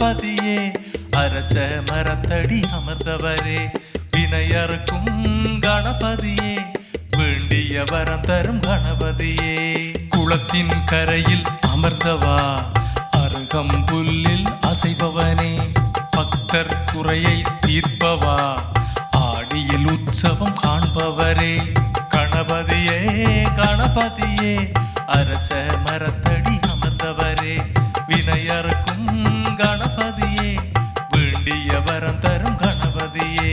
கணபதியே அரச மரத்தடி அமர்ந்தவரே வினையறுக்கும் கணபதியே வேண்டிய வரம் தரும் கணபதியே குளத்தின் கரையில் அமர்ந்தவா அருகம்புல்லில் அசைபவனே பக்தர் குறையை தீர்ப்பவா ஆடியில் உற்சவம் காண்பவரே கணபதியே கணபதியே அரச மரத்தடி அமர்ந்தவரே வினையறுக்கும் கணபதியே வேண்டிய வரம் தரும் கணபதியே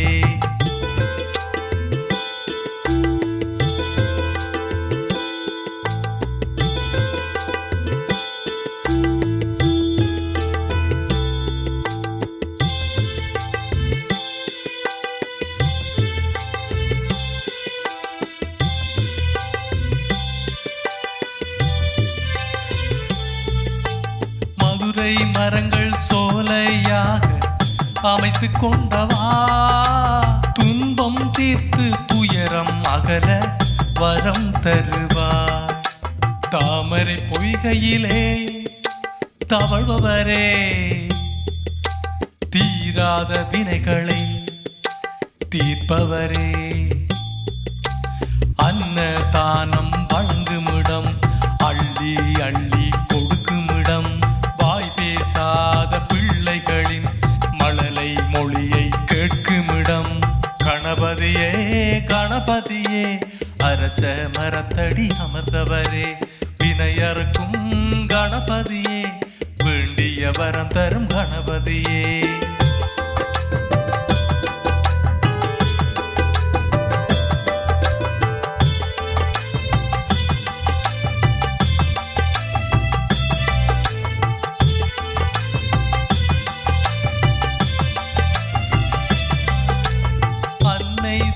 மதுரை மரங்கள் சோலையாக அமைத்து கொண்டவா துன்பம் தீர்த்து துயரம் அகல வரம் தருவார் தாமரை பொய்கையிலே தவழ்பவரே தீராத வினைகளை தீர்ப்பவரே அன்னதானம் வழங்குமிடம் அள்ளி அள்ளி கொடுக்குமிடம் வாய் பேசாத பிள்ளைகளின் மழலை மொழியை கேட்குமிடம் கணபதியே கணபதியே அரச மரத்தடி அமர்ந்தவரே வினையறுக்கும் கணபதியே வேண்டிய வரம் தரும் கணபதியே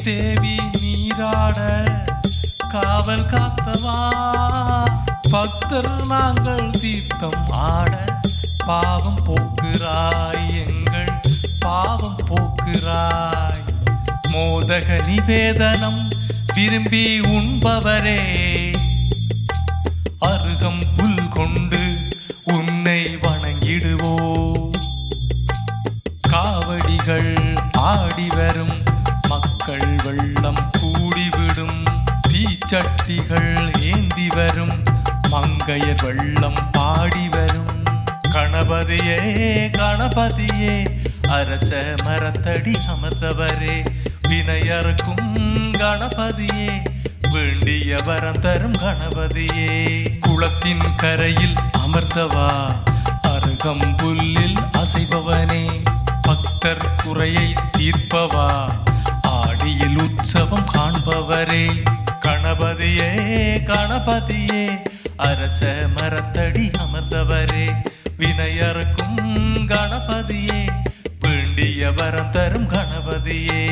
தேவி நீராட காவல் காத்தவா பக்தர் நாங்கள் தீர்த்தம் ஆட பாவம் போக்குறாய் எங்கள் பாவம் போக்குறாய் மோதக நிவேதனம் விரும்பி உண்பவரே அருகம் புல் கொண்டு உன்னை வணங்கிடுவோ காவடிகள் ஆடி வரும் மக்கள் வெள்ளம் கூடிவிடும் தீச்சட்டிகள் ஏந்தி வரும் மங்கையர் வெள்ளம் பாடி வரும் கணபதியே கணபதியே அரச மரத்தடி அமர்ந்தவரே வினையறுக்கும் கணபதியே வேண்டிய வரம் தரும் கணபதியே குளத்தின் கரையில் அமர்ந்தவா அருகம்புல்லில் அசைபவனே பக்தர் குறையை தீர்ப்பவா ஆடியில் உற்சவம் காண்பவரே கணபதியே கணபதியே அரச மரத்தடி அமர்ந்தவரே வினையறுக்கும் கணபதியே வேண்டிய வரம் தரும் கணபதியே